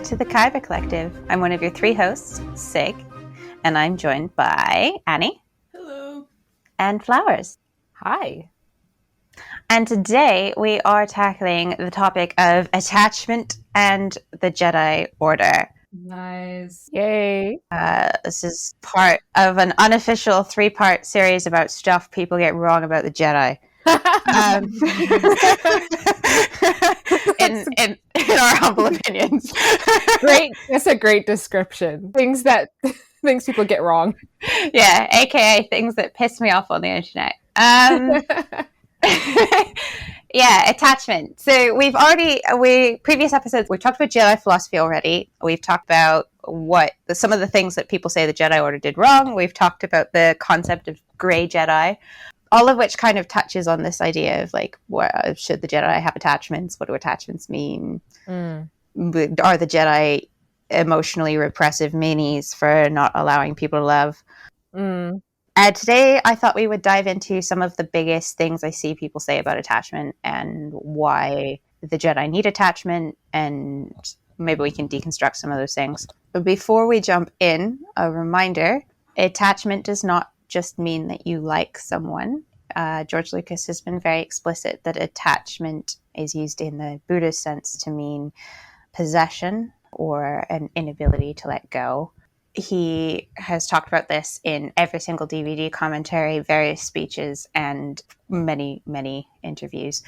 to the Kyber Collective. I'm one of your three hosts, Sig, and I'm joined by Annie. Hello. And Flowers. Hi. And today we are tackling the topic of attachment and the Jedi Order. Nice. Yay. This is part of an unofficial 3-part series about stuff people get wrong about the Jedi. In our humble opinions. Great. That's a great description. Things people get wrong. Yeah, aka things that piss me off on the internet. Yeah, attachment. So previous episodes, we've talked about Jedi philosophy already. We've talked about some of the things that people say the Jedi Order did wrong. We've talked about the concept of grey Jedi, all of which kind of touches on this idea of like, should the Jedi have attachments? What do attachments mean? Are the Jedi emotionally repressive meanies for not allowing people to love? Today, I thought we would dive into some of the biggest things I see people say about attachment and why the Jedi need attachment, and maybe we can deconstruct some of those things. But before we jump in, a reminder, attachment does not just mean that you like someone. George Lucas has been very explicit that attachment is used in the Buddhist sense to mean possession or an inability to let go. He has talked about this in every single DVD commentary, various speeches, and many, many interviews.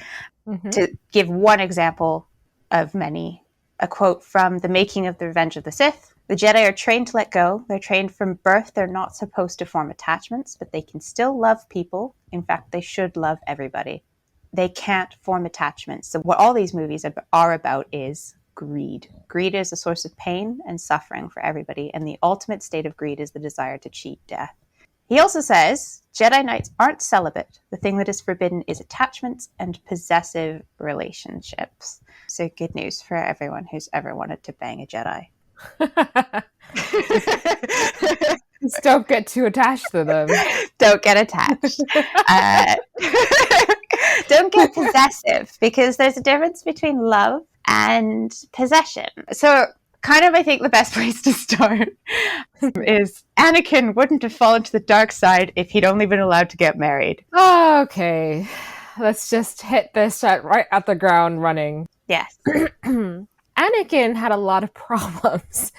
To give one example of many, a quote from The Making of the Revenge of the Sith: "The Jedi are trained to let go. They're trained from birth. They're not supposed to form attachments, but they can still love people. In fact, they should love everybody. They can't form attachments." So what all these movies are about is greed. Greed is a source of pain and suffering for everybody, and the ultimate state of greed is the desire to cheat death. He also says, Jedi Knights aren't celibate. The thing that is forbidden is attachments and possessive relationships. So good news for everyone who's ever wanted to bang a Jedi. Just don't get too attached to them. Don't get attached. Don't get possessive, because there's a difference between love and possession. So kind of, I think the best place to start is Anakin wouldn't have fallen to the dark side if he'd only been allowed to get married. Okay. Let's just hit this right at the ground running. Yes. Anakin had a lot of problems.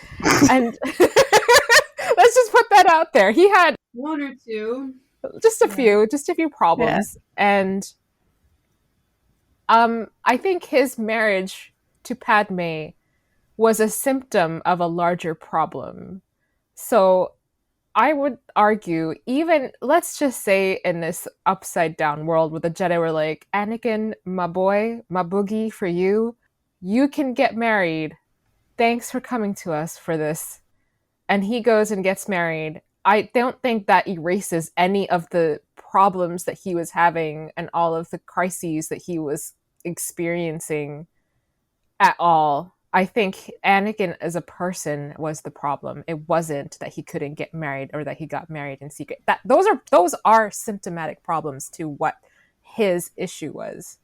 And let's just put that out there. He had one or two. Just a few problems. Yeah. And I think his marriage to Padmé was a symptom of a larger problem. So I would argue, even, let's just say in this upside down world where the Jedi were like, Anakin, my boy, my boogie for you can get married. Thanks for coming to us for this. And he goes and gets married. I don't think that erases any of the problems that he was having and all of the crises that he was experiencing at all. I think Anakin as a person was the problem. It wasn't that he couldn't get married or that he got married in secret. Those are symptomatic problems to what his issue was.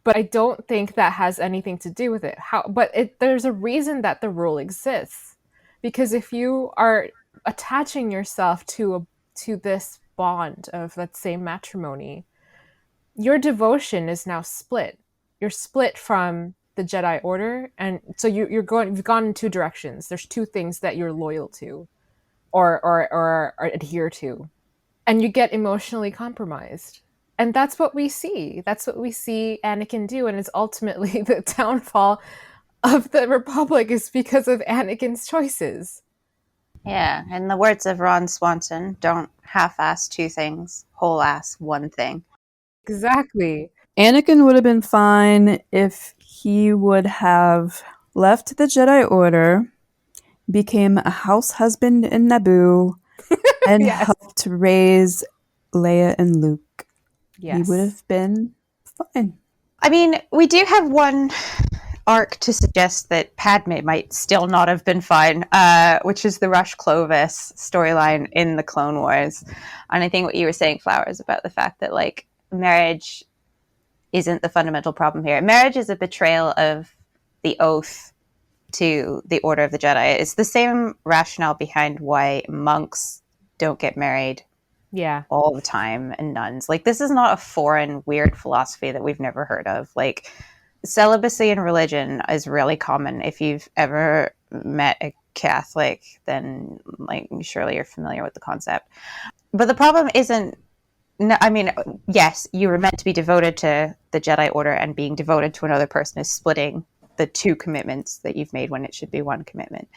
But I don't think that has anything to do with it. There's a reason that the rule exists. Because if you are attaching yourself to this bond of, let's say, matrimony, your devotion is now split. You're split from the Jedi Order, and so you've gone in two directions. There's two things that you're loyal to, or adhere to, and you get emotionally compromised. And that's what we see. That's what we see Anakin do, and it's ultimately the downfall of the Republic is because of Anakin's choices. Yeah, in the words of Ron Swanson, don't half-ass two things, whole-ass one thing. Exactly. Anakin would have been fine if he would have left the Jedi Order, became a house husband in Naboo, and helped raise Leia and Luke. Yes. He would have been fine. I mean, we do have one arc to suggest that Padmé might still not have been fine, which is the Rush Clovis storyline in the Clone Wars. And I think what you were saying, Flowers, about the fact that, like, marriage isn't the fundamental problem here. Marriage is a betrayal of the oath to the Order of the Jedi. It's the same rationale behind why monks don't get married Yeah. all the time, and nuns. Like, this is not a foreign, weird philosophy that we've never heard of. Like, celibacy in religion is really common. If you've ever met a Catholic, then like surely you're familiar with the concept. But the problem isn't, no, I mean, yes, you were meant to be devoted to the Jedi Order, and being devoted to another person is splitting the two commitments that you've made when it should be one commitment.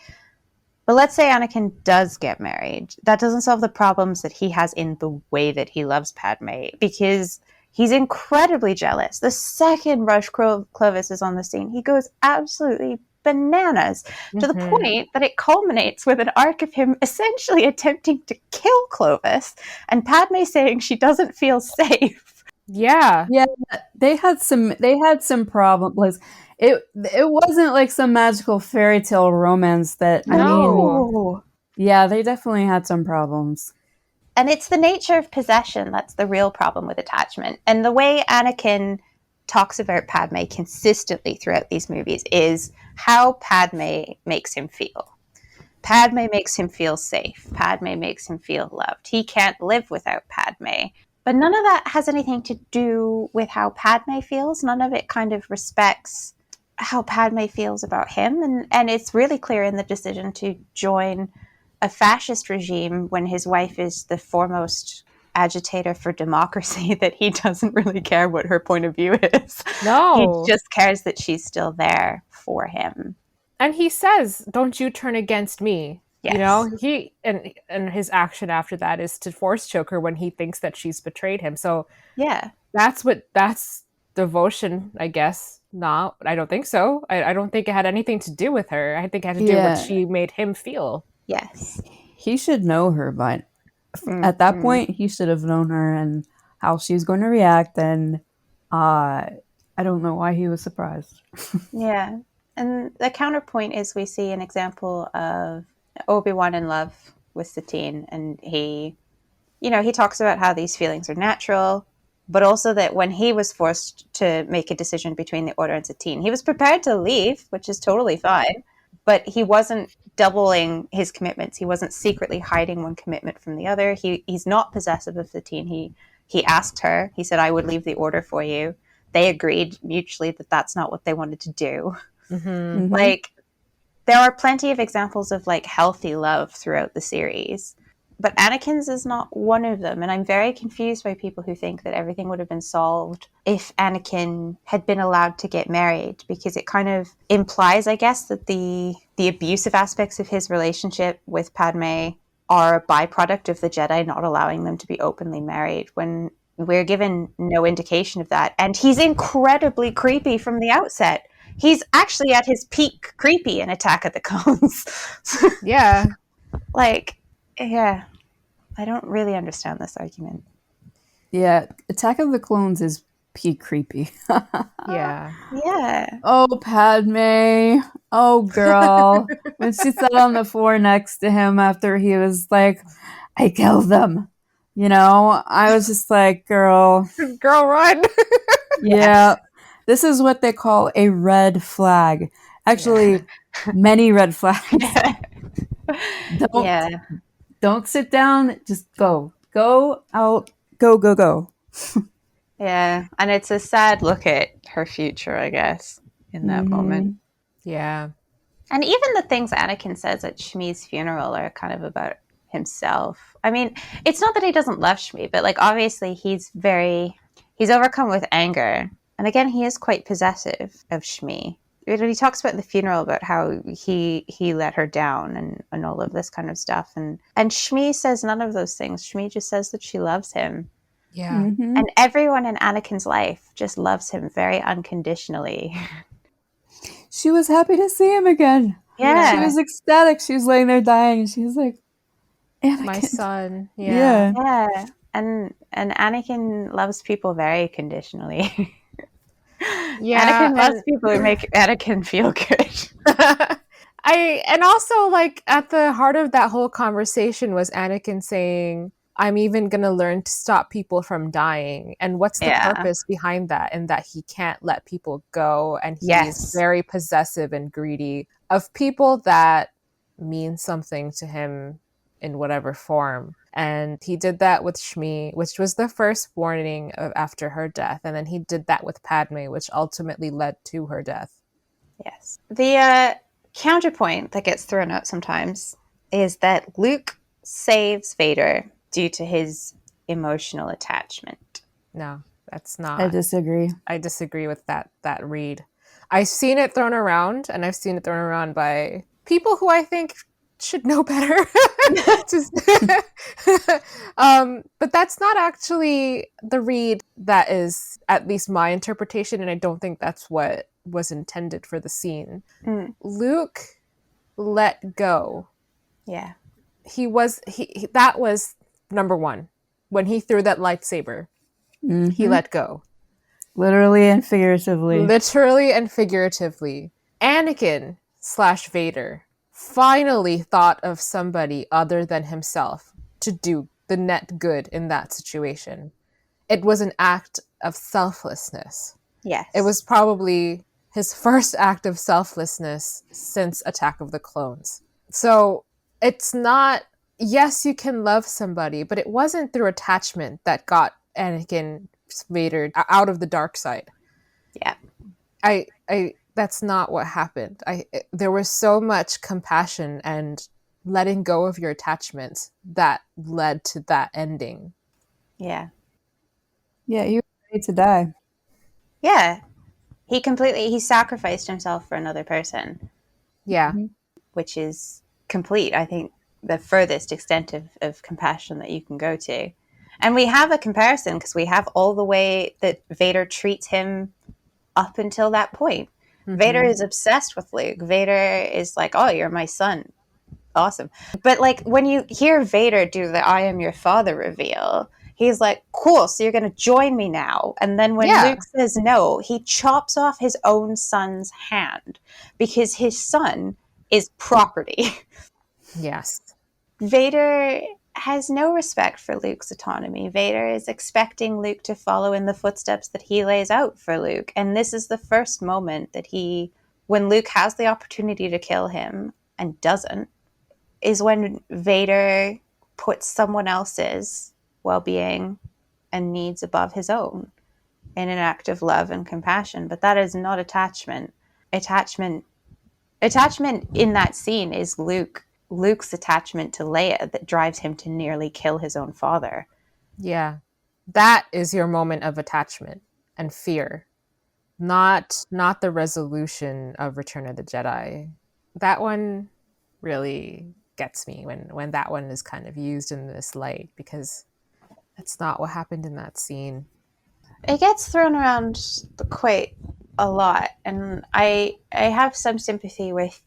But let's say Anakin does get married. That doesn't solve the problems that he has in the way that he loves Padme, because he's incredibly jealous. The second Rush Clovis is on the scene, he goes absolutely bananas, to the point that it culminates with an arc of him essentially attempting to kill Clovis, and Padme saying she doesn't feel safe. Yeah. Yeah, they had some problems. Like, it wasn't like some magical fairy tale romance that I mean, No. yeah, they definitely had some problems. And it's the nature of possession that's the real problem with attachment. And the way Anakin talks about Padme consistently throughout these movies is how Padme makes him feel. Padme makes him feel safe. Padme makes him feel loved. He can't live without Padme. But none of that has anything to do with how Padme feels. None of it kind of respects how Padme feels about him. And it's really clear in the decision to join a fascist regime when his wife is the foremost agitator for democracy that he doesn't really care what her point of view is. No. He just cares that she's still there for him. And he says, "Don't you turn against me." Yes. You know, he and his action after that is to force choke her when he thinks that she's betrayed him. So yeah, that's devotion, I guess. No, I don't think so. I don't think it had anything to do with her. I think it had to do with what she made him feel. Yes. He should know her, but at that point, he should have known her and how she was going to react, and I don't know why he was surprised. Yeah. And the counterpoint is we see an example of Obi-Wan in love with Satine, and he talks about how these feelings are natural, but also that when he was forced to make a decision between the Order and Satine, he was prepared to leave, which is totally fine, but he wasn't doubling his commitments. He wasn't secretly hiding one commitment from the other. He's not possessive of Satine. He asked her. He said, "I would leave the Order for you." They agreed mutually that that's not what they wanted to do. Mm-hmm. Like, there are plenty of examples of like healthy love throughout the series, but Anakin's is not one of them. And I'm very confused by people who think that everything would have been solved if Anakin had been allowed to get married, because it kind of implies, I guess, that the abusive aspects of his relationship with Padme are a byproduct of the Jedi not allowing them to be openly married, when we're given no indication of that. And he's incredibly creepy from the outset. He's actually at his peak creepy in Attack of the Clones. Yeah. Like, yeah, I don't really understand this argument. Yeah, Attack of the Clones is peak creepy. Yeah. Yeah. Oh, Padme. Oh, girl. When she sat on the floor next to him after he was like, "I killed them." You know, I was just like, girl. Girl, run. Yeah. This is what they call a red flag. Actually, many red flags. Don't sit down. Just go. Go out. Go. Yeah. And it's a sad look at her future, I guess, in that moment. Yeah. And even the things Anakin says at Shmi's funeral are kind of about himself. I mean, it's not that he doesn't love Shmi, but like, obviously he's overcome with anger. And again, he is quite possessive of Shmi. He talks about in the funeral about how he let her down and all of this kind of stuff. And Shmi says none of those things. Shmi just says that she loves him. Yeah. Mm-hmm. And everyone in Anakin's life just loves him very unconditionally. She was happy to see him again. Yeah. She was ecstatic. She was laying there dying, and she was like, "Anakin." My son. Yeah. Yeah. And Anakin loves people very conditionally. Yeah. Anakin loves people who make Anakin feel good. And also, like, at the heart of that whole conversation was Anakin saying, I'm even going to learn to stop people from dying. And what's the purpose behind that? And that he can't let people go. And he's very possessive and greedy of people that mean something to him in whatever form. And he did that with Shmi, which was the first warning after her death. And then he did that with Padme, which ultimately led to her death. Yes. The counterpoint that gets thrown out sometimes is that Luke saves Vader due to his emotional attachment. No, that's not. I disagree. I disagree with that read. I've seen it thrown around, and I've seen it thrown around by people who I think should know better. But that's not actually the read that is at least my interpretation, and I don't think that's what was intended for the scene. Luke let go. Yeah. That was number one. When he threw that lightsaber, he let go. Literally and figuratively. Literally and figuratively. Anakin / Vader finally thought of somebody other than himself to do the net good in that situation. It was an act of selflessness. Yes. It was probably his first act of selflessness since Attack of the Clones. So it's not, yes, you can love somebody, but it wasn't through attachment that got Anakin Vader out of the dark side. Yeah. I that's not what happened. There was so much compassion and letting go of your attachments that led to that ending. Yeah. Yeah, he was ready to die. Yeah. He sacrificed himself for another person. Yeah. Which is complete, I think, the furthest extent of compassion that you can go to. And we have a comparison because we have all the way that Vader treats him up until that point. Vader is obsessed with Luke. Vader is like, oh, you're my son. Awesome. But like when you hear Vader do the I am your father reveal, he's like, cool, so you're going to join me now. And then when Luke says no, he chops off his own son's hand because his son is property. Yes. Vader has no respect for Luke's autonomy. Vader is expecting Luke to follow in the footsteps that he lays out for Luke. And this is the first moment that when Luke has the opportunity to kill him and doesn't, is when Vader puts someone else's well-being and needs above his own in an act of love and compassion. But that is not attachment. Attachment in that scene is Luke's attachment to Leia that drives him to nearly kill his own father. Yeah. That is your moment of attachment and fear. Not the resolution of Return of the Jedi. That one really gets me when that one is kind of used in this light, because that's not what happened in that scene. It gets thrown around quite a lot, and I have some sympathy with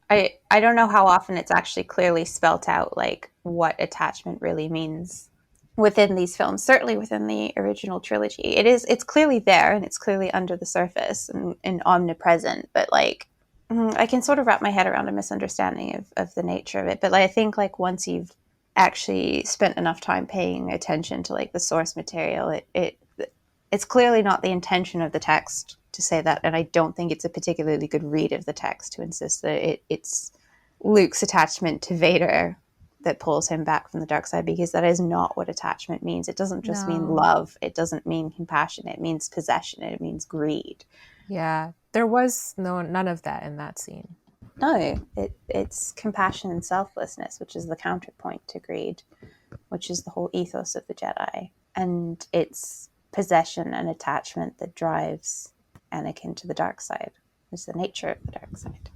I don't know how often it's actually clearly spelt out, like what attachment really means within these films. Certainly within the original trilogy, it's clearly there and it's clearly under the surface and omnipresent. But like, I can sort of wrap my head around a misunderstanding of the nature of it. But like, I think like once you've actually spent enough time paying attention to like the source material, it's clearly not the intention of the text to say that, and I don't think it's a particularly good read of the text to insist that it's Luke's attachment to Vader that pulls him back from the dark side, because that is not what attachment means. It doesn't just mean love. It doesn't mean compassion. It means possession. It means greed. Yeah, there was none of that in that scene. No, it's compassion and selflessness, which is the counterpoint to greed, which is the whole ethos of the Jedi. And it's possession and attachment that drives Anakin to the dark side. It's the nature of the dark side.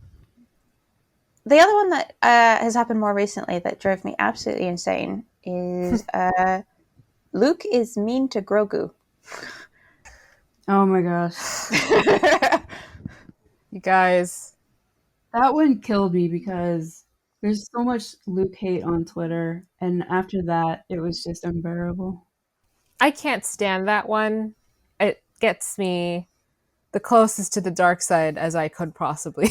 The other one that has happened more recently that drove me absolutely insane is Luke is mean to Grogu. Oh my gosh. You guys. That one killed me because there's so much Luke hate on Twitter, and after that, it was just unbearable. I can't stand that one. It gets me the closest to the dark side as I could possibly.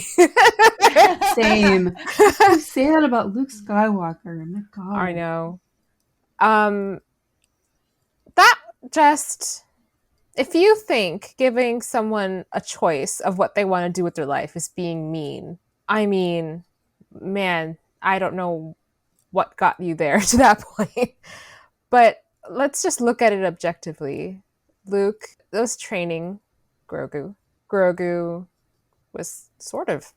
Same. I say that about Luke Skywalker. My God. I know. That just, if you think giving someone a choice of what they want to do with their life is being mean, I mean, man, I don't know what got you there to that point. But let's just look at it objectively. Luke was training Grogu. Grogu was sort of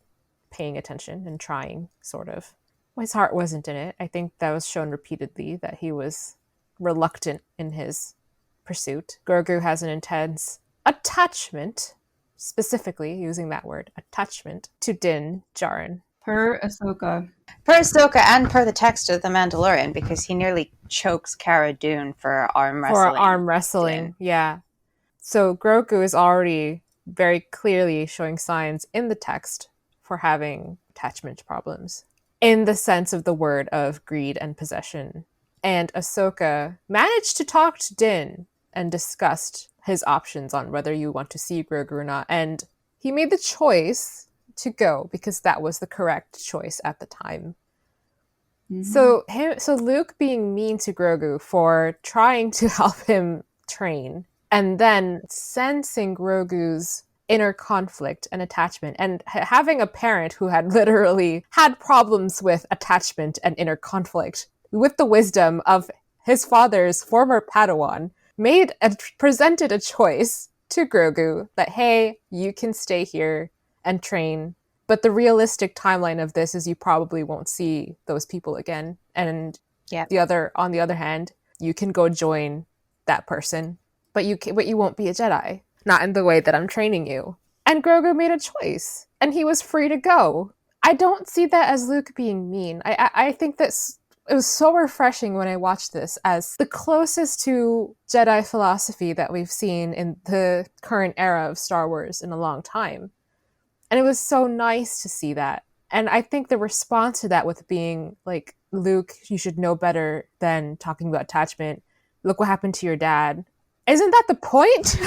paying attention and trying, sort of. His heart wasn't in it. I think that was shown repeatedly, that he was reluctant in his pursuit. Grogu has an intense attachment, specifically using that word, attachment, to Din Djarin. Per Ahsoka. Per Ahsoka and per the text of The Mandalorian, because he nearly chokes Cara Dune for arm wrestling. For arm wrestling, yeah. So Grogu is already very clearly showing signs in the text for having attachment problems, in the sense of the word of greed and possession. And Ahsoka managed to talk to Din and discussed his options on whether you want to see Grogu or not. And he made the choice to go because that was the correct choice at the time. Mm-hmm. So Luke being mean to Grogu for trying to help him train, and then sensing Grogu's inner conflict and attachment, and having a parent who had literally had problems with attachment and inner conflict, with the wisdom of his father's former Padawan, presented a choice to Grogu that, hey, you can stay here and train, but the realistic timeline of this is you probably won't see those people again. And on the other hand, you can go join that person, but you won't be a Jedi, not in the way that I'm training you. And Grogu made a choice, and he was free to go. I don't see that as Luke being mean. I think that it was so refreshing when I watched this, as the closest to Jedi philosophy that we've seen in the current era of Star Wars in a long time. And it was so nice to see that. And I think the response to that, with being like, Luke, you should know better than talking about attachment. Look what happened to your dad. Isn't that the point?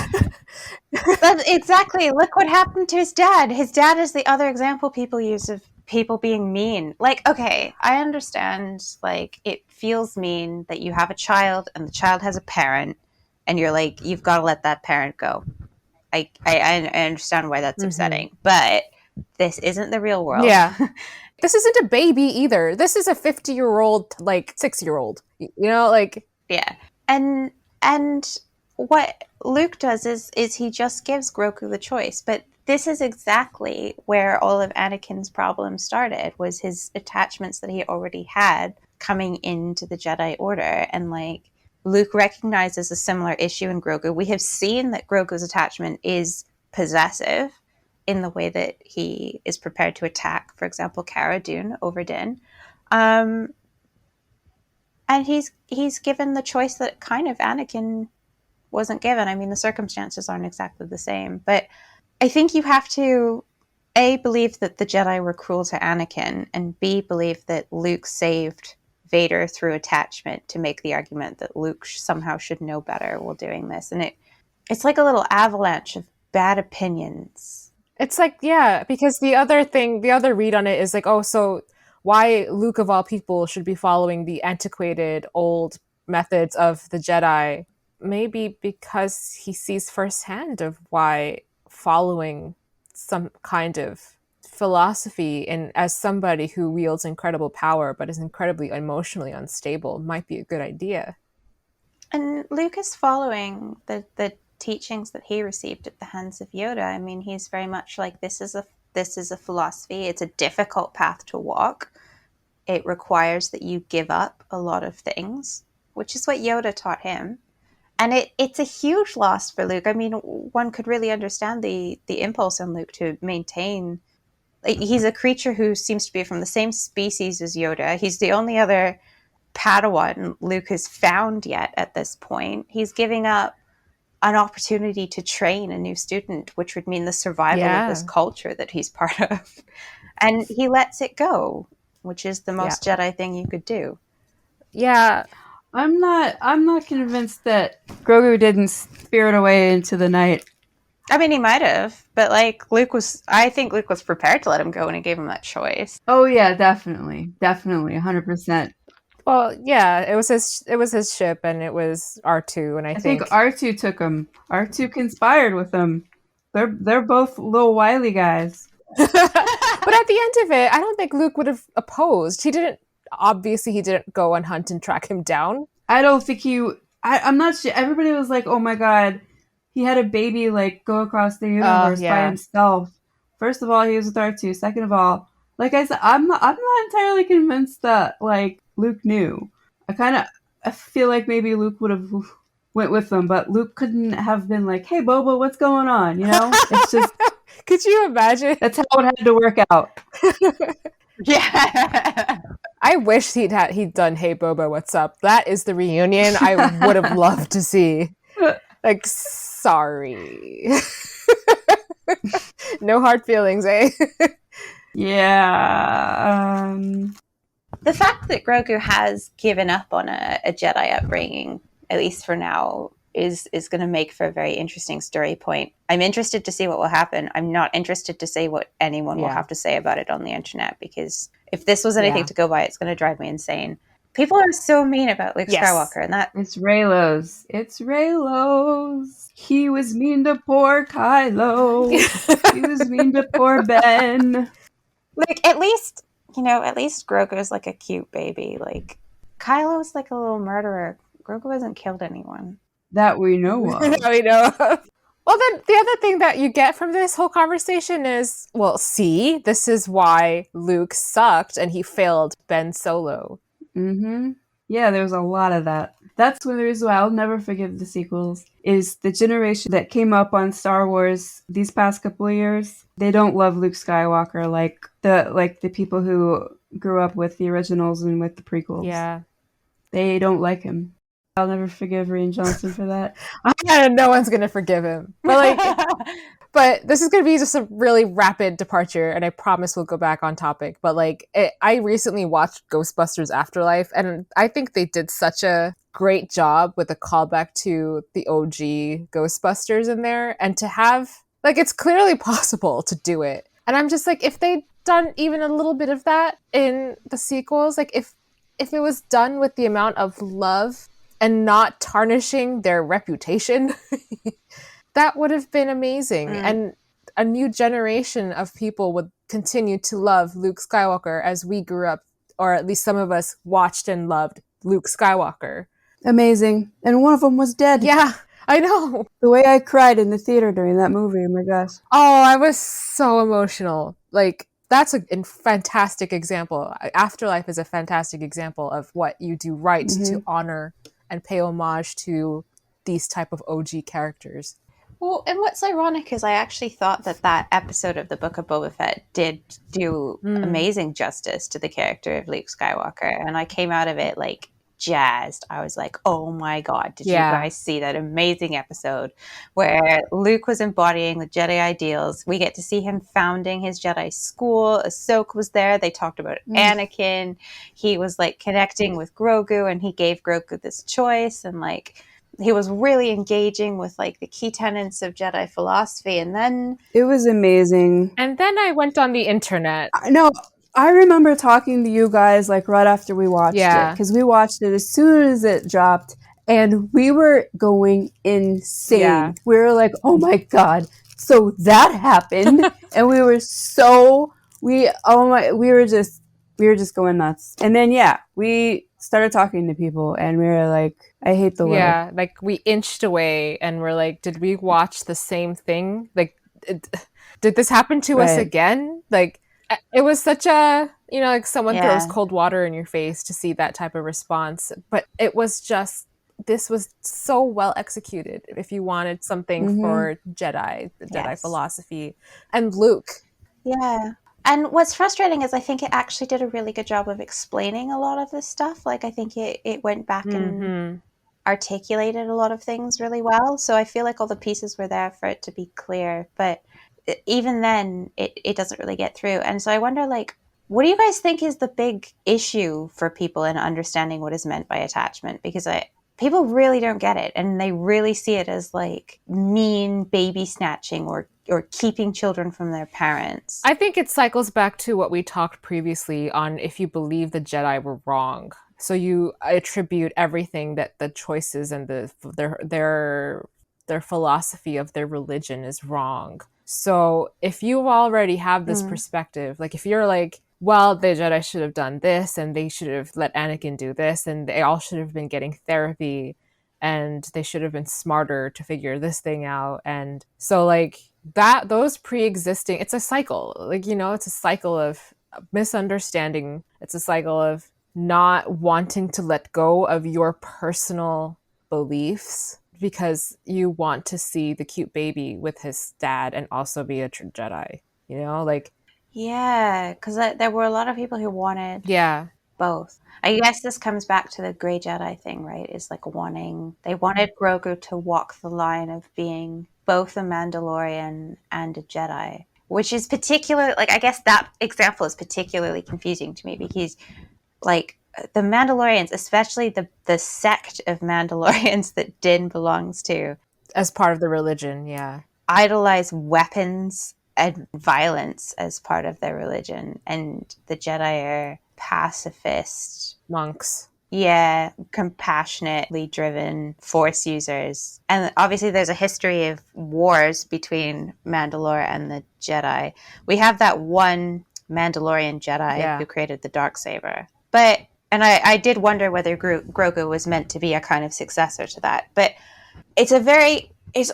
But exactly. Look what happened to his dad. His dad is the other example people use of people being mean. Like, okay, I understand, like, it feels mean that you have a child and the child has a parent, and you're like, you've got to let that parent go. I understand why that's upsetting, but this isn't the real world. Yeah. This isn't a baby either. This is a 50-year-old, like 6-year-old, you know, like. Yeah. And what Luke does is he just gives Grogu the choice. But this is exactly where all of Anakin's problems started, was his attachments that he already had coming into the Jedi Order. And like, Luke recognizes a similar issue in Grogu. We have seen that Grogu's attachment is possessive in the way that he is prepared to attack, for example, Cara Dune over Din. And he's given the choice that kind of Anakin wasn't given. I mean, the circumstances aren't exactly the same. But I think you have to, A, believe that the Jedi were cruel to Anakin, and B, believe that Luke saved Vader through attachment to make the argument that Luke somehow should know better while doing this. And it's like a little avalanche of bad opinions. It's like, yeah, because the other read on it is like, oh, so why Luke of all people should be following the antiquated old methods of the Jedi. Maybe because he sees firsthand of why following some kind of philosophy, and as somebody who wields incredible power but is incredibly emotionally unstable, might be a good idea. And Luke is following the teachings that he received at the hands of Yoda. I mean, he's very much like, this is a philosophy. It's a difficult path to walk. It requires that you give up a lot of things, which is what Yoda taught him. And it's a huge loss for Luke. I mean, one could really understand the impulse in Luke to maintain. He's a creature who seems to be from the same species as Yoda. He's the only other Padawan Luke has found yet at this point. He's giving up an opportunity to train a new student, which would mean the survival of this culture that he's part of. And he lets it go, which is the most Jedi thing you could do. Yeah. I'm not convinced that Grogu didn't spirit away into the night. I mean, he might have, but like, I think Luke was prepared to let him go when he gave him that choice. Oh yeah, definitely, 100%. Well, yeah, it was his ship, and it was R2, and I think think R2 took him. R2 conspired with him. They're both little wily guys. But at the end of it, I don't think Luke would have opposed. He didn't. Obviously, he didn't go and hunt and track him down. I don't think I'm not sure. Everybody was like, "Oh my god, he had a baby like go across the universe by himself." First of all, he was with R2. Second of all, like I said, I'm not entirely convinced that like Luke knew. I feel like maybe Luke would have went with them, but Luke couldn't have been like, "Hey, Boba, what's going on?" You know, it's just Could you imagine? that's how it had to work out. Yeah. I wish he'd done "Hey Boba, what's up?" That is the reunion I would have loved to see. Like, sorry, no hard feelings, eh? Yeah. The fact that Grogu has given up on a Jedi upbringing, at least for now, is going to make for a very interesting story point. I'm interested to see what will happen. I'm not interested to see what anyone will have to say about it on the internet, because if this was anything to go by, it's going to drive me insane. People are so mean about Luke Skywalker, and that It's Raylos. It's Raylos. He was mean to poor Kylo. He was mean to poor Ben. like at least Grogu's like a cute baby. Like Kylo's like a little murderer. Grogu hasn't killed anyone. That we know of. That we know of. Well, then the other thing that you get from this whole conversation is, well, see, this is why Luke sucked and he failed Ben Solo. Mm-hmm. Yeah, there's a lot of that. That's one of the reasons why I'll never forgive the sequels, is the generation that came up on Star Wars these past couple of years. They don't love Luke Skywalker like the people who grew up with the originals and with the prequels. Yeah. They don't like him. I'll never forgive Rian Johnson for that. No one's going to forgive him. But this is going to be just a really rapid departure, and I promise we'll go back on topic. But I recently watched Ghostbusters Afterlife, and I think they did such a great job with a callback to the OG Ghostbusters in there, and to have it's clearly possible to do it. And I'm just like, if they'd done even a little bit of that in the sequels, if it was done with the amount of love and not tarnishing their reputation. That would have been amazing. And a new generation of people would continue to love Luke Skywalker as we grew up, or at least some of us watched and loved Luke Skywalker. Amazing. And one of them was dead. Yeah, I know. The way I cried in the theater during that movie, oh my gosh. Oh, I was so emotional. That's a fantastic example. Afterlife is a fantastic example of what you do right to honor and pay homage to these type of OG characters. Well, and what's ironic is I actually thought that episode of the Book of Boba Fett did do amazing justice to the character of Luke Skywalker, and I came out of it jazzed. I was like, oh my god, did you guys see that amazing episode where Luke was embodying the Jedi ideals? We get to see him founding his Jedi school. Ahsoka was there. They talked about Anakin. He was connecting with Grogu, and he gave Grogu this choice, and he was really engaging with the key tenets of Jedi philosophy. And then it was amazing. And then I went on the internet. I remember talking to you guys right after we watched it, because we watched it as soon as it dropped, and we were going insane. Yeah. We were like, "Oh my god!" So that happened, and we were just going nuts. And then we started talking to people, and we were like, "I hate the way." Yeah, we inched away, and we're like, "Did we watch the same thing? Did this happen to us again?" It was such a, someone throws cold water in your face to see that type of response. But it was just, this was so well executed. If you wanted something for Jedi, the Jedi philosophy, and Luke. Yeah. And what's frustrating is I think it actually did a really good job of explaining a lot of this stuff. I think it went back and articulated a lot of things really well. So I feel all the pieces were there for it to be clear. But even then, it doesn't really get through. And so I wonder, what do you guys think is the big issue for people in understanding what is meant by attachment? Because people really don't get it, and they really see it as mean baby snatching or keeping children from their parents. I think it cycles back to what we talked previously on if you believe the Jedi were wrong. So you attribute everything that the choices and their philosophy of their religion is wrong. So if you already have this perspective, like if you're like, well, the Jedi should have done this and they should have let Anakin do this and they all should have been getting therapy and they should have been smarter to figure this thing out. And so like that, those pre-existing, it's a cycle, like, you know, it's a cycle of misunderstanding. It's a cycle of not wanting to let go of your personal beliefs because you want to see the cute baby with his dad and also be a Jedi, you know, like, Yeah, because there were a lot of people who wanted yeah, both. I guess this comes back to the Grey Jedi thing, right? Is like they wanted Grogu to walk the line of being both a Mandalorian and a Jedi, which is like, I guess that example is particularly confusing to me because, like, the Mandalorians, especially the sect of Mandalorians that Din belongs to, as part of the religion, yeah. idolize weapons and violence as part of their religion, and the Jedi are pacifist, Monks. yeah, compassionately driven force users. And obviously there's a history of wars between Mandalore and the Jedi. We have that one Mandalorian Jedi who created the Darksaber. But and I did wonder whether Grogu was meant to be a kind of successor to that. But it's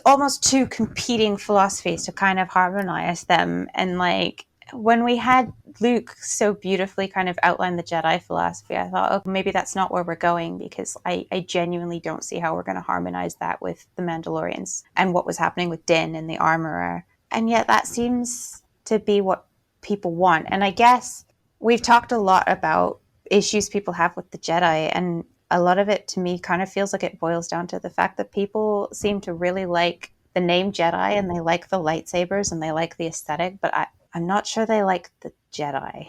almost two competing philosophies to kind of harmonize them. And like when we had Luke so beautifully kind of outline the Jedi philosophy, I thought, oh, maybe that's not where we're going, because I genuinely don't see how we're going to harmonize that with the Mandalorians and what was happening with Din and the Armorer. And yet that seems to be what people want. And I guess we've talked a lot about issues people have with the Jedi, and a lot of it to me kind of feels like it boils down to the fact that people seem to really like the name Jedi and they like the lightsabers and they like the aesthetic, but I'm not sure they like the Jedi.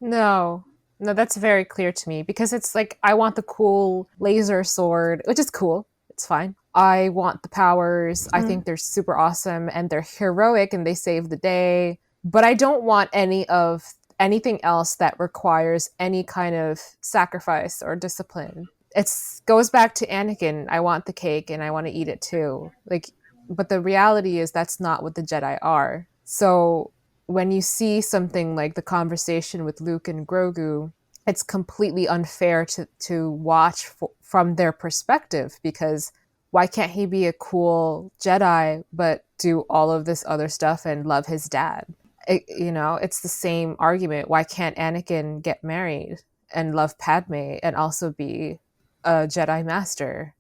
No, that's very clear to me because it's like, I want the cool laser sword, which is cool. It's fine. I want the powers. I think they're super awesome and they're heroic and they save the day. But I don't want anything else that requires any kind of sacrifice or discipline. It goes back to Anakin. I want the cake and I want to eat it too. Like, but the reality is that's not what the Jedi are. So when you see something like the conversation with Luke and Grogu, it's completely unfair to watch from their perspective, because why can't he be a cool Jedi but do all of this other stuff and love his dad? It's the same argument. Why can't Anakin get married and love Padme and also be a Jedi master?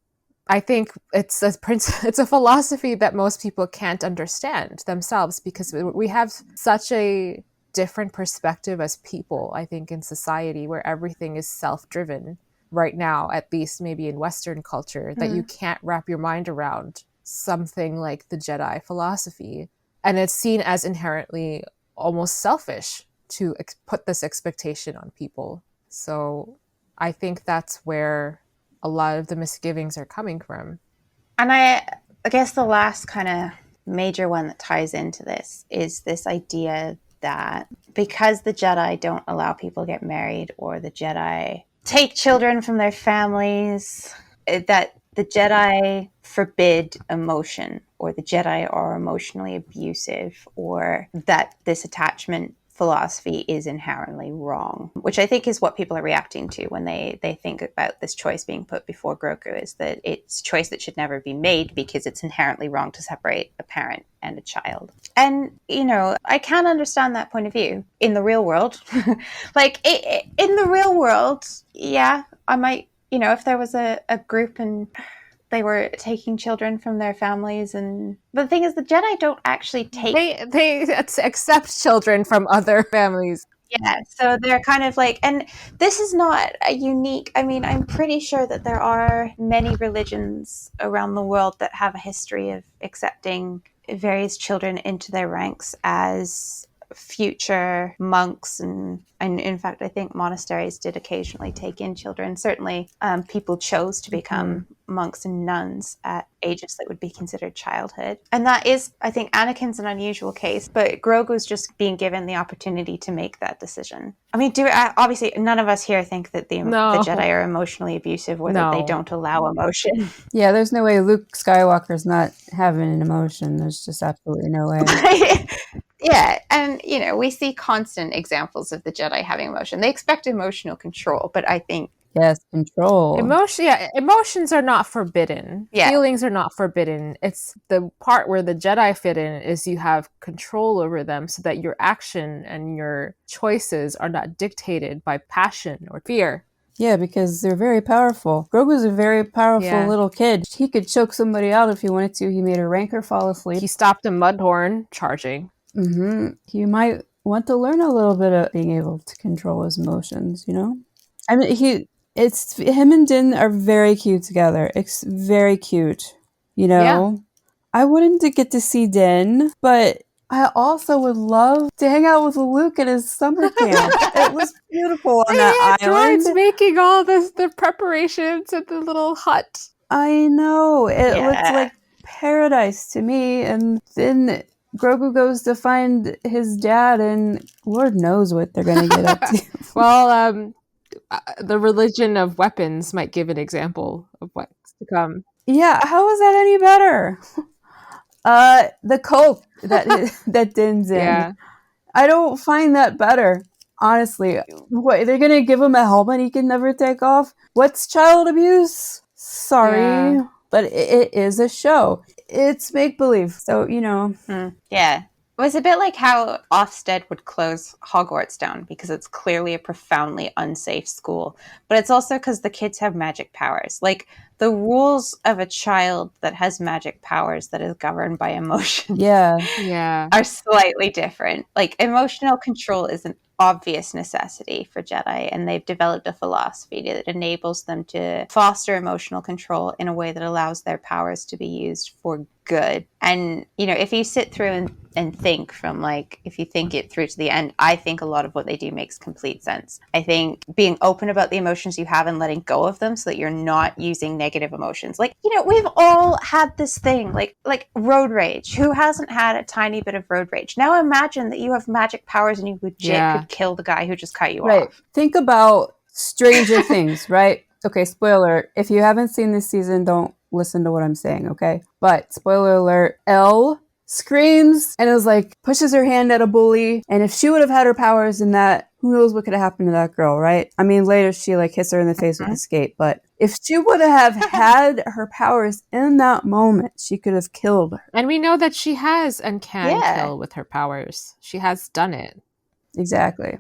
I think it's a philosophy that most people can't understand themselves because we have such a different perspective as people, I think, in society where everything is self-driven right now, at least maybe in Western culture, that you can't wrap your mind around something like the Jedi philosophy. And it's seen as inherently almost selfish to put this expectation on people. So I think that's where a lot of the misgivings are coming from. And I guess the last kind of major one that ties into this is this idea that because the Jedi don't allow people to get married, or the Jedi take children from their families, that the Jedi forbid emotion, or the Jedi are emotionally abusive, or that this attachment philosophy is inherently wrong, which I think is what people are reacting to when they think about this choice being put before Grogu, is that it's a choice that should never be made because it's inherently wrong to separate a parent and a child. And, I can understand that point of view in the real world. In the real world, yeah, I might, if there was a group and they were taking children from their families. But the thing is, the Jedi don't actually take... They accept children from other families. Yeah, so they're kind of like... And this is not a unique... I mean, I'm pretty sure that there are many religions around the world that have a history of accepting various children into their ranks as future monks and in fact, I think monasteries did occasionally take in children. Certainly, people chose to become monks and nuns at ages that would be considered childhood. And that is, I think, Anakin's an unusual case, but Grogu's just being given the opportunity to make that decision. I mean, obviously, none of us here think that the Jedi are emotionally abusive or that they don't allow emotion. Yeah, there's no way Luke Skywalker's not having an emotion. There's just absolutely no way. Yeah, and we see constant examples of the Jedi having emotion. They expect emotional control, but I think control. Emotions are not forbidden. Yeah. Feelings are not forbidden. It's the part where the Jedi fit in is you have control over them so that your action and your choices are not dictated by passion or fear. Yeah, because they're very powerful. Grogu's a very powerful little kid. He could choke somebody out if he wanted to. He made a Rancor fall asleep. He stopped a Mudhorn charging. He might want to learn a little bit of being able to control his emotions, I mean, him and Din are very cute together. It's very cute, Yeah. I wanted to get to see Din, but I also would love to hang out with Luke at his summer camp. It was beautiful on that island. Droids making all the preparations at the little hut. I know. It looked like paradise to me. And then Grogu goes to find his dad, and Lord knows what they're going to get up to. Well, the religion of weapons might give an example of what's to come. Yeah, how is that any better? The coke that Din's in. Yeah. I don't find that better, honestly. What, they're going to give him a helmet he can never take off? What's child abuse? Sorry, but it is a show. It's make-believe, so, Yeah. It was a bit like how Ofsted would close Hogwarts down because it's clearly a profoundly unsafe school. But it's also because the kids have magic powers. Like, the rules of a child that has magic powers that is governed by emotions are slightly different. Like, emotional control is an obvious necessity for Jedi, and they've developed a philosophy that enables them to foster emotional control in a way that allows their powers to be used for good. And if you sit through and think from if you think it through to the end, I think a lot of what they do makes complete sense. I think being open about the emotions you have and letting go of them so that you're not using negative emotions. We've all had this thing like road rage. Who hasn't had a tiny bit of road rage? Now imagine that you have magic powers and you legit could kill the guy who just cut you off. Think about Stranger Things, right? Okay, spoiler. If you haven't seen this season, don't listen to what I'm saying, okay? But spoiler alert, Elle screams and is pushes her hand at a bully. And if she would have had her powers in that, who knows what could have happened to that girl, right? I mean, later she hits her in the face with a skate, but if she would have had her powers in that moment, she could have killed her. And we know that she has and can kill with her powers. She has done it. Exactly.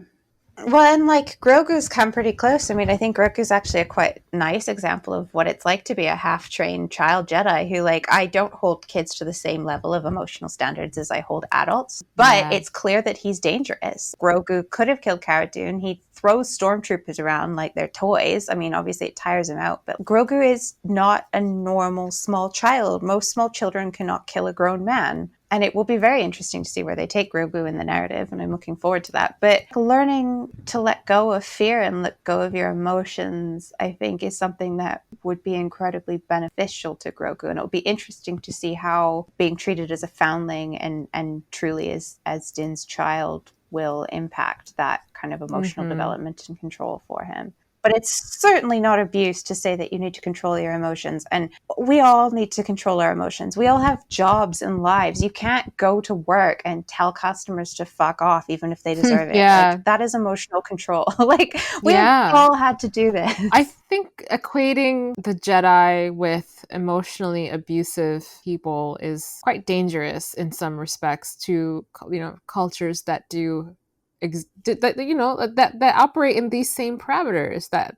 Well, and Grogu's come pretty close. I mean, I think Grogu's actually a quite nice example of what it's like to be a half-trained child Jedi who, I don't hold kids to the same level of emotional standards as I hold adults. But it's clear that he's dangerous. Grogu could have killed Cara Dune. He throws stormtroopers around like they're toys. I mean, obviously it tires him out. But Grogu is not a normal small child. Most small children cannot kill a grown man. And it will be very interesting to see where they take Grogu in the narrative, and I'm looking forward to that. But learning to let go of fear and let go of your emotions, I think, is something that would be incredibly beneficial to Grogu. And it'll be interesting to see how being treated as a foundling and truly as Din's child will impact that kind of emotional development and control for him. But it's certainly not abuse to say that you need to control your emotions. And we all need to control our emotions. We all have jobs and lives. You can't go to work and tell customers to fuck off, even if they deserve it. That is emotional control. We all had to do this. I think equating the Jedi with emotionally abusive people is quite dangerous in some respects to, cultures that do that operate in these same parameters that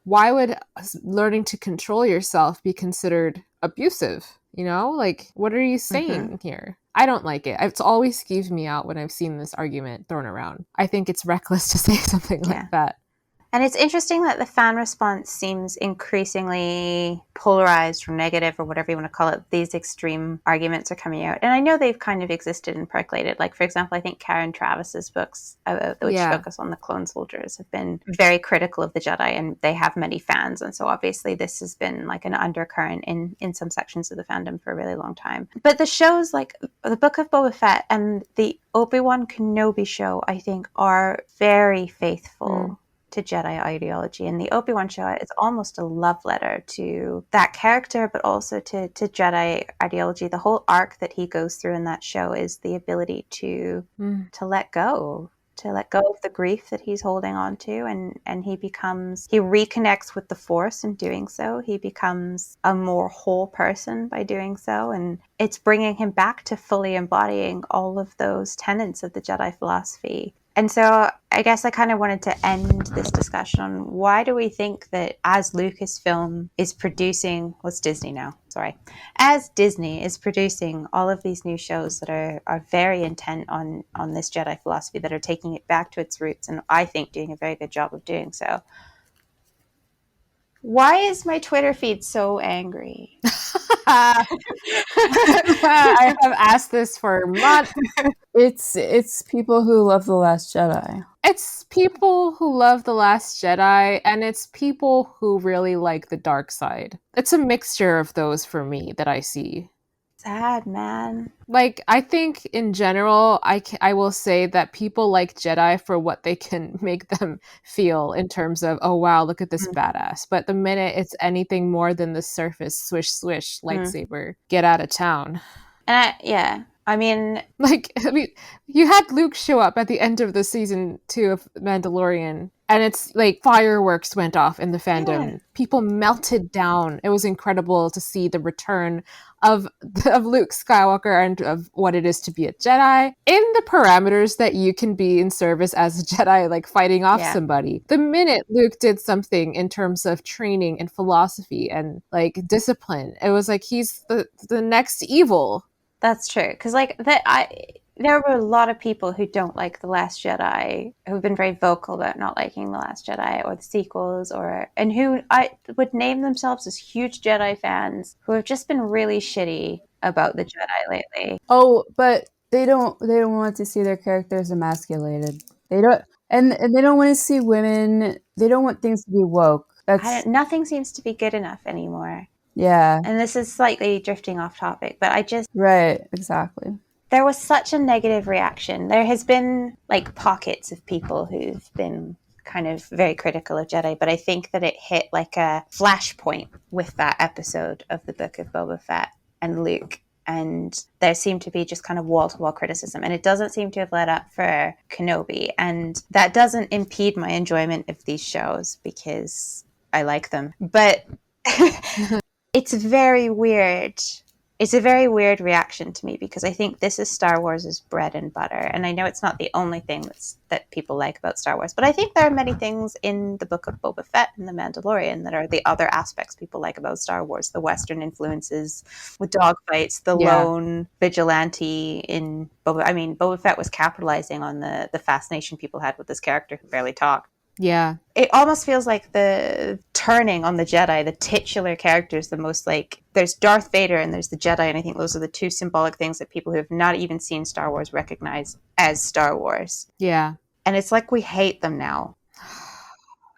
why would learning to control yourself be considered abusive? What are you saying here? I don't like it. It's always skeeves me out when I've seen this argument thrown around. I think it's reckless to say something like that. And it's interesting that the fan response seems increasingly polarized or negative or whatever you want to call it. These extreme arguments are coming out. And I know they've kind of existed and percolated. Like, for example, I think Karen Travis's books, which focus on the clone soldiers, have been very critical of the Jedi, and they have many fans. And so obviously this has been like an undercurrent in some sections of the fandom for a really long time. But the shows like the Book of Boba Fett and the Obi-Wan Kenobi show, I think, are very faithful to Jedi ideology. And the Obi-Wan show is almost a love letter to that character, but also to Jedi ideology. The whole arc that he goes through in that show is the ability to let go. To let go of the grief that he's holding on to, and he reconnects with the Force in doing so. He becomes a more whole person by doing so, and it's bringing him back to fully embodying all of those tenets of the Jedi philosophy. And so I guess I kind of wanted to end this discussion on why do we think that as Lucasfilm is producing, well, it's Disney now, sorry, as Disney is producing all of these new shows that are very intent on this Jedi philosophy, that are taking it back to its roots, and I think doing a very good job of doing so. Why is my Twitter feed so angry? I have asked this for months. It's people who love The Last Jedi. It's people who love The Last Jedi, and it's people who really like the dark side. It's a mixture of those for me that I see. Sad, man. Like, I think in general, I will say that people like Jedi for what they can make them feel in terms of, oh wow, look at this badass. But the minute it's anything more than the surface swish swish lightsaber, get out of town. And I mean, you had Luke show up at the end of the season 2 of Mandalorian, and it's like fireworks went off in the fandom. Yeah. People melted down. It was incredible to see the return of Luke Skywalker and of what it is to be a Jedi in the parameters that you can be in service as a Jedi, like fighting off somebody. The minute Luke did something in terms of training and philosophy and like discipline, it was like he's the next evil. That's true, because there were a lot of people who don't like The Last Jedi, who've been very vocal about not liking The Last Jedi or the sequels, and who I would name themselves as huge Jedi fans, who have just been really shitty about the Jedi lately. Oh, but they don't want to see their characters emasculated. They don't, and they don't want to see women. They don't want things to be woke. Nothing seems to be good enough anymore. Yeah. And this is slightly drifting off topic, but Right, exactly. There was such a negative reaction. There has been like pockets of people who've been kind of very critical of Jedi, but I think that it hit like a flashpoint with that episode of the Book of Boba Fett and Luke. And there seemed to be just kind of wall-to-wall criticism. And it doesn't seem to have let up for Kenobi. And that doesn't impede my enjoyment of these shows because I like them. But it's very weird. It's a very weird reaction to me because I think this is Star Wars' bread and butter. And I know it's not the only thing that people like about Star Wars, but I think there are many things in the Book of Boba Fett and The Mandalorian that are the other aspects people like about Star Wars. The Western influences with dogfights, the lone vigilante in Boba. I mean, Boba Fett was capitalizing on the fascination people had with this character who barely talked. Yeah. It almost feels like the turning on the Jedi, the titular characters, the most like, there's Darth Vader and there's the Jedi, and I think those are the two symbolic things that people who have not even seen Star Wars recognize as Star Wars. Yeah. And it's like we hate them now.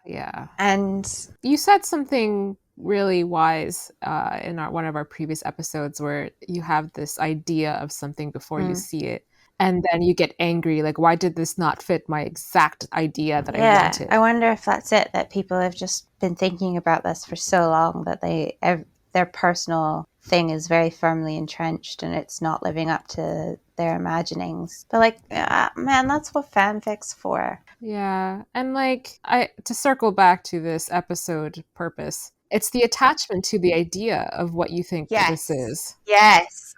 Yeah. And you said something really wise in one of our previous episodes where you have this idea of something before you see it. And then you get angry, like, why did this not fit my exact idea that I wanted? I wonder if that's it, that people have just been thinking about this for so long that their personal thing is very firmly entrenched and it's not living up to their imaginings. But like, man, that's what fanfic's for. Yeah. And like, to circle back to this episode purpose, it's the attachment to the idea of what you think this is. Yes.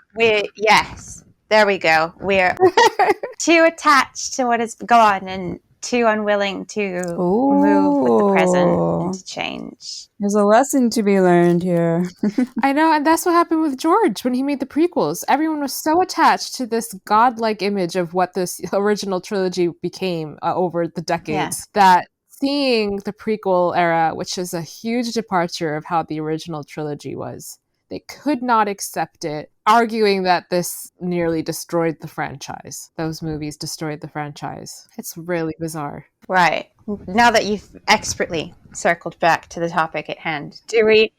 There we go. We're too attached to what is gone and too unwilling to move with the present and to change. There's a lesson to be learned here. I know, and that's what happened with George when he made the prequels. Everyone was so attached to this godlike image of what this original trilogy became over the decades that seeing the prequel era, which is a huge departure of how the original trilogy was. They could not accept it, arguing that this nearly destroyed the franchise. Those movies destroyed the franchise. It's really bizarre. Right. Now that you've expertly circled back to the topic at hand, do we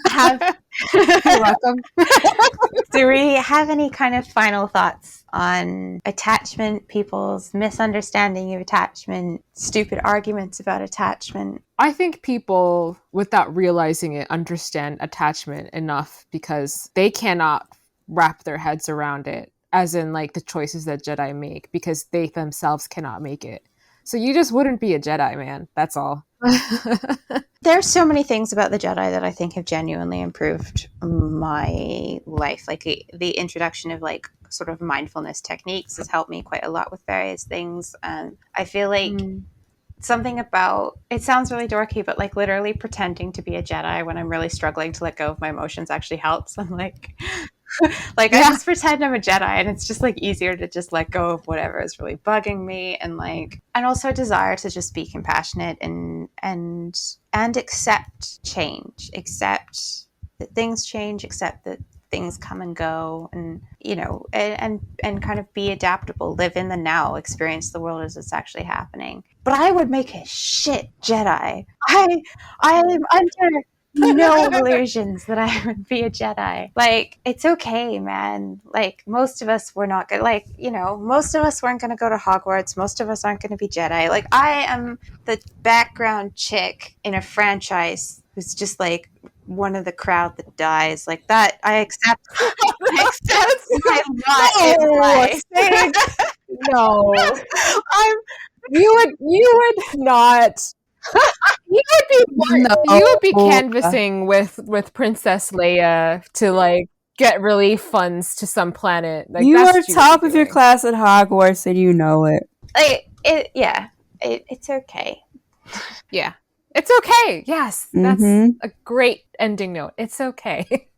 have You're welcome. do we have any kind of final thoughts on attachment, people's misunderstanding of attachment, stupid arguments about attachment? I think people, without realizing it, understand attachment enough because they cannot wrap their heads around it, as in like the choices that Jedi make, because they themselves cannot make it. So you just wouldn't be a Jedi, man. That's all. There's so many things about the Jedi that I think have genuinely improved my life. Like the introduction of like sort of mindfulness techniques has helped me quite a lot with various things. And I feel like something about, it sounds really dorky, but like literally pretending to be a Jedi when I'm really struggling to let go of my emotions actually helps. I'm like, I just pretend I'm a Jedi, and it's just like easier to just let go of whatever is really bugging me, and also a desire to just be compassionate and accept change, accept that things change, accept that things come and go, and and kind of be adaptable, live in the now, experience the world as it's actually happening. But I would make a shit Jedi. I am under no illusions that I would be a Jedi. Like, it's okay, man. Like, most of us were not good. Like, most of us weren't going to go to Hogwarts. Most of us aren't going to be Jedi. Like, I am the background chick in a franchise who's just like one of the crowd that dies. Like that, I accept. No, you would not. You would be canvassing with Princess Leia to like get relief funds to some planet. Like, you are top of your class at Hogwarts, and you know it. It's okay. Yeah, it's okay. Yes, that's a great ending note. It's okay.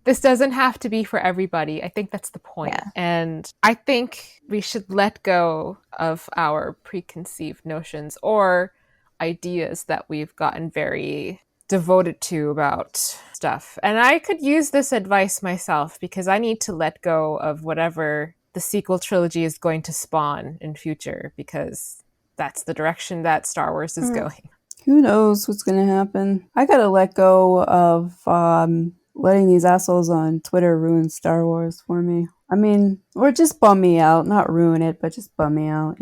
This doesn't have to be for everybody. I think that's the point. Yeah. And I think we should let go of our preconceived notions or ideas that we've gotten very devoted to about stuff. And I could use this advice myself because I need to let go of whatever the sequel trilogy is going to spawn in future, because that's the direction that Star Wars is going. Who knows what's going to happen? I got to let go of letting these assholes on Twitter ruin Star Wars for me. I mean, or just bum me out. Not ruin it, but just bum me out,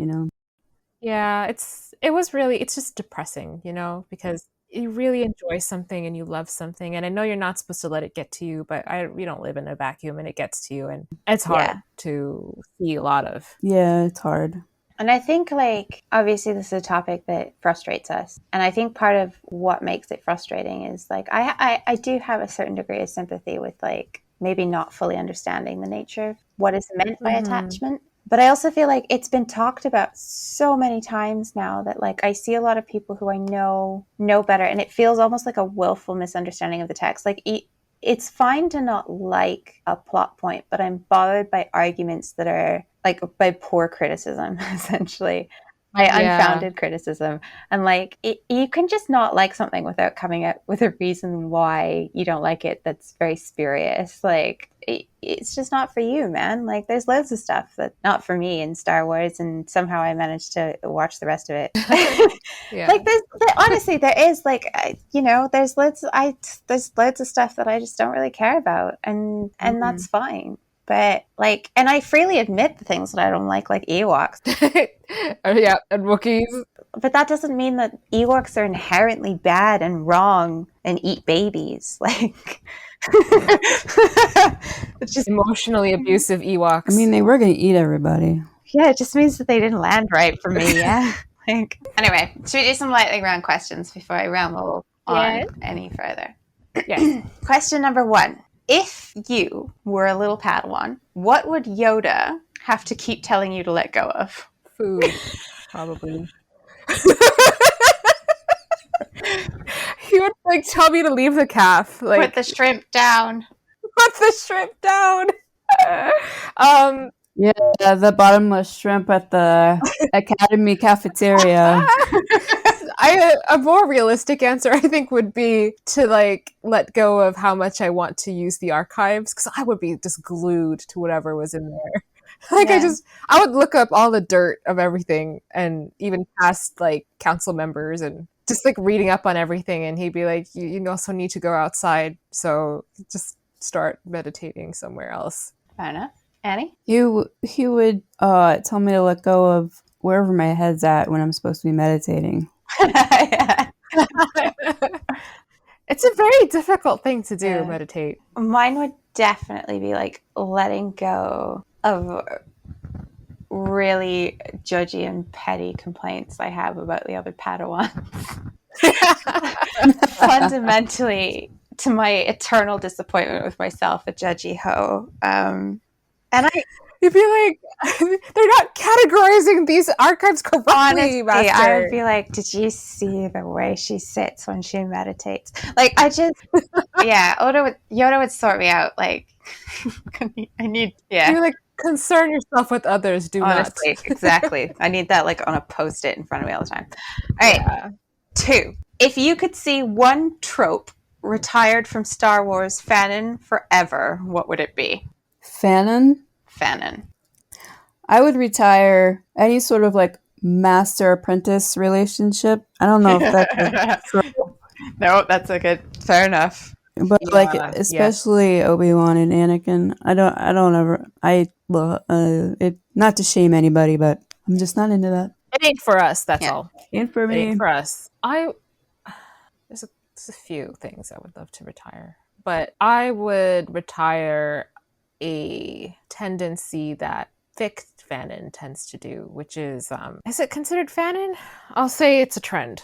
Yeah, it's just depressing, because you really enjoy something and you love something, and I know you're not supposed to let it get to you, but we don't live in a vacuum, and it gets to you, and it's hard to see a lot of. Yeah, it's hard. And I think, like, obviously this is a topic that frustrates us. And I think part of what makes it frustrating is, like, I do have a certain degree of sympathy with, like, maybe not fully understanding the nature of what is meant by attachment. But I also feel like it's been talked about so many times now that, like, I see a lot of people who I know better. And it feels almost like a willful misunderstanding of the text. Like, it's fine to not like a plot point, but I'm bothered by arguments that are like by poor criticism, essentially, by unfounded criticism. And like, you can just not like something without coming up with a reason why you don't like it that's very spurious. Like, it's just not for you, man. Like, there's loads of stuff that's not for me in Star Wars, and somehow I managed to watch the rest of it. Like, honestly, there is, like, there's loads of stuff that I just don't really care about, and that's fine. But, like, and I freely admit the things that I don't like Ewoks. Yeah, and Wookiees. But that doesn't mean that Ewoks are inherently bad and wrong and eat babies. Like, it's just emotionally abusive Ewoks. I mean, they were going to eat everybody. Yeah, it just means that they didn't land right for me, yeah. Like, anyway, should we do some lightning round questions before I ramble on any further? Yes. Question number 1. If you were a little Padawan, what would Yoda have to keep telling you to let go of? Food, probably. He would like tell me to leave the calf. Like, put the shrimp down. Put the shrimp down. Yeah, the bottomless shrimp at the Academy cafeteria. A more realistic answer, I think, would be to like let go of how much I want to use the archives, because I would be just glued to whatever was in there. Like Yeah. I would look up all the dirt of everything, and even past like council members, and just like reading up on everything. And he'd be like, you also need to go outside, so just start meditating somewhere else. Fair enough. Annie? He would tell me to let go of wherever my head's at when I'm supposed to be meditating. Yeah. It's a very difficult thing to do, Yeah. meditate. Mine would definitely be like letting go of really judgy and petty complaints I have about the other Padawans. Fundamentally, to my eternal disappointment with myself, a judgy hoe. And You'd be like, they're not categorizing these archives correctly, honestly, Master. I would be like, did you see the way she sits when she meditates? Like, I just, yeah, Yoda would sort me out. Like, I need, yeah. You're like, concern yourself with others, do Honestly, not. exactly. I need that like on a post-it in front of me all the time. All right. Yeah. 2. If you could see one trope retired from Star Wars fanon forever, what would it be? Fanon? Fanon. I would retire any sort of like master-apprentice relationship. I don't know if that's a trope. No, that's a good. Fair enough. But Yeah, like, especially Obi-Wan and Anakin, it, not to shame anybody, but I'm just not into that. It ain't for us, that's Yeah. all. Ain't for It me. ain't for us. There's a few things I would love to retire. But I would retire a tendency that fic fanon tends to do, which is it considered fanon? I'll say it's a trend.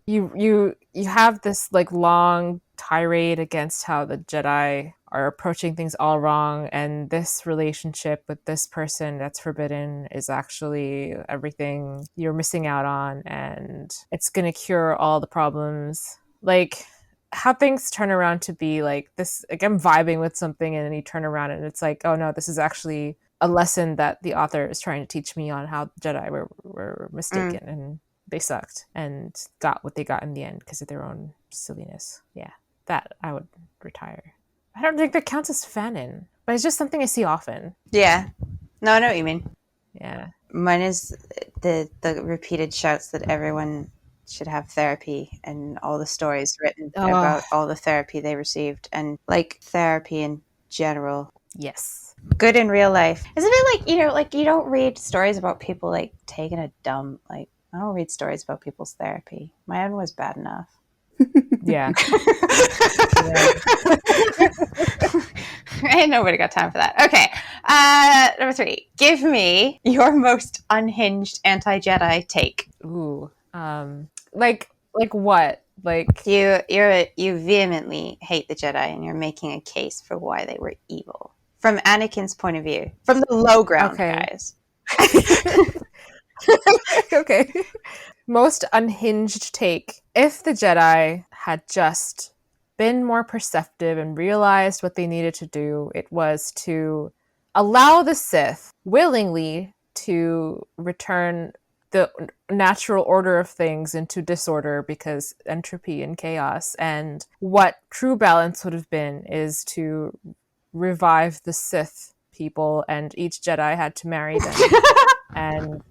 You have this like long tirade against how the Jedi are approaching things all wrong, and this relationship with this person that's forbidden is actually everything you're missing out on, and it's gonna cure all the problems. Like how things turn around to be like this, like I'm vibing with something and then you turn around and it's like, oh no, this is actually a lesson that the author is trying to teach me on how Jedi were mistaken and they sucked and got what they got in the end because of their own silliness. Yeah, that I would retire. I don't think that counts as fanon, but it's just something I see often. Yeah. No, I know what you mean. Yeah. Mine is the repeated shouts that everyone should have therapy and all the stories written about all the therapy they received and like therapy in general. Yes. Good in real life. Isn't it like, you don't read stories about people like taking a dump. Like, I don't read stories about people's therapy. My own was bad enough. Yeah. Ain't nobody got time for that. Okay. Number 3. Give me your most unhinged anti-Jedi take. Ooh. Like what? Like You vehemently hate the Jedi and you're making a case for why they were evil. From Anakin's point of view. From the low ground guys. Okay. Most unhinged take. If the Jedi had just been more perceptive and realized what they needed to do, it was to allow the Sith willingly to return the natural order of things into disorder because entropy and chaos. And what true balance would have been is to revive the Sith people, and each Jedi had to marry them. And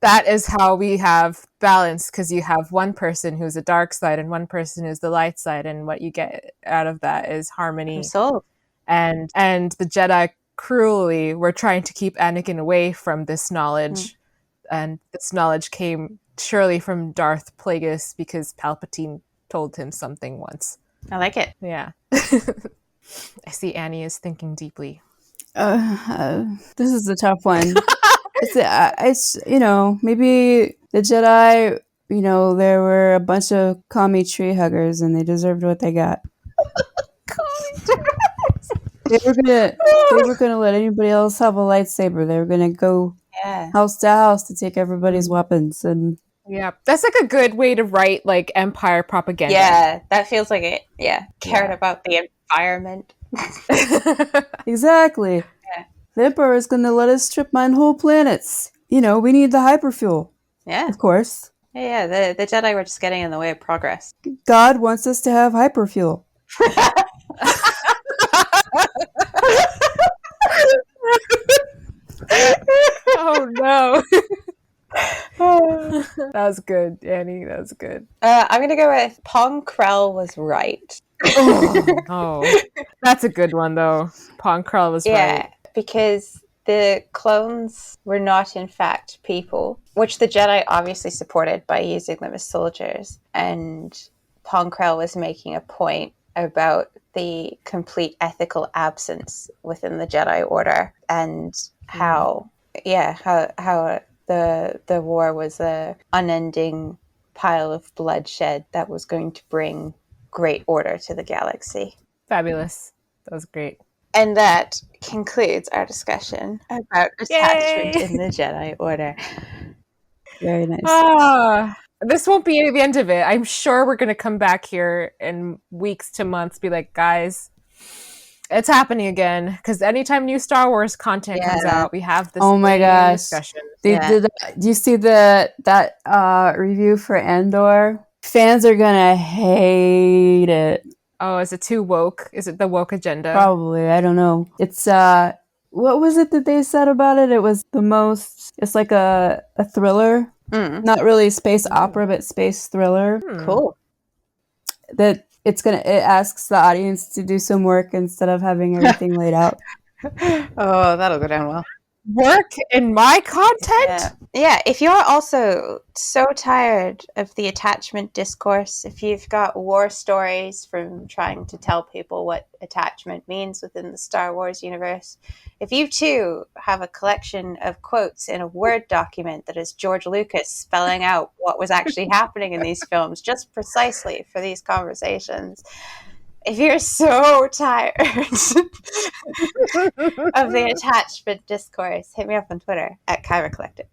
that is how we have balance, because you have one person who's the dark side and one person who's the light side, and what you get out of that is harmony. And the Jedi cruelly were trying to keep Anakin away from this knowledge. And this knowledge came surely from Darth Plagueis because Palpatine told him something once. I like it. Yeah. I see Annie is thinking deeply. This is a tough one. It's maybe the Jedi, there were a bunch of commie tree huggers and they deserved what they got. They were gonna let anybody else have a lightsaber. They were gonna go house to house to take everybody's weapons, and yeah, that's like a good way to write like Empire propaganda. Yeah, that feels like it. Yeah, cared about the environment. Exactly. Yeah. The Emperor is gonna let us strip mine whole planets. We need the hyperfuel. Yeah, of course. Yeah, the Jedi were just getting in the way of progress. God wants us to have hyperfuel. Oh no. That was good, Annie. That was good. I'm going to go with Pong Krell was right. Oh, that's a good one though. Ponkrell was right. Because the clones were not in fact people, which the Jedi obviously supported by using them as soldiers. And Pong Krell was making a point about the complete ethical absence within the Jedi Order and how the war was a unending pile of bloodshed that was going to bring great order to the galaxy. Fabulous. That was great. And that concludes our discussion about attachment Yay! in the Jedi Order. Very nice. This won't be the end of it. I'm sure we're going to come back here in weeks to months, be like, guys, it's happening again. Because anytime new Star Wars content comes out, we have this discussion. Do you see that review for Andor? Fans are gonna hate it. Oh, is it too woke? Is it the woke agenda? Probably. I don't know. It's what was it that they said about it? It was it's like a thriller. Not really space opera, but space thriller. Cool. That it asks the audience to do some work instead of having everything laid out. Oh, that'll go down well. Work in my content? Yeah, if you're also so tired of the attachment discourse, if you've got war stories from trying to tell people what attachment means within the Star Wars universe, if you too have a collection of quotes in a Word document that is George Lucas spelling out what was actually happening in these films just precisely for these conversations, if you're so tired of the attachment discourse, hit me up on Twitter at Kyra Collective.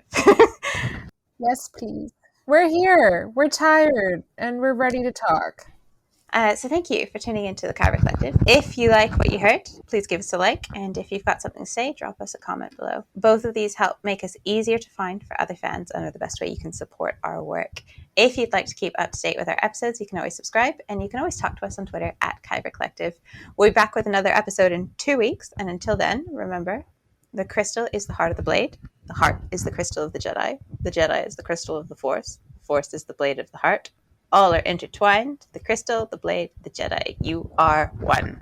Yes, please. We're here. We're tired, and we're ready to talk. So thank you for tuning into the Kyra Collective. If you like what you heard, please give us a like. And if you've got something to say, drop us a comment below. Both of these help make us easier to find for other fans and are the best way you can support our work. If you'd like to keep up to date with our episodes, you can always subscribe, and you can always talk to us on Twitter at Kyra Collective. We'll be back with another episode in 2 weeks. And until then, remember, the crystal is the heart of the blade. The heart is the crystal of the Jedi. The Jedi is the crystal of the Force. The Force is the blade of the heart. All are intertwined. The crystal, the blade, the Jedi. You are one.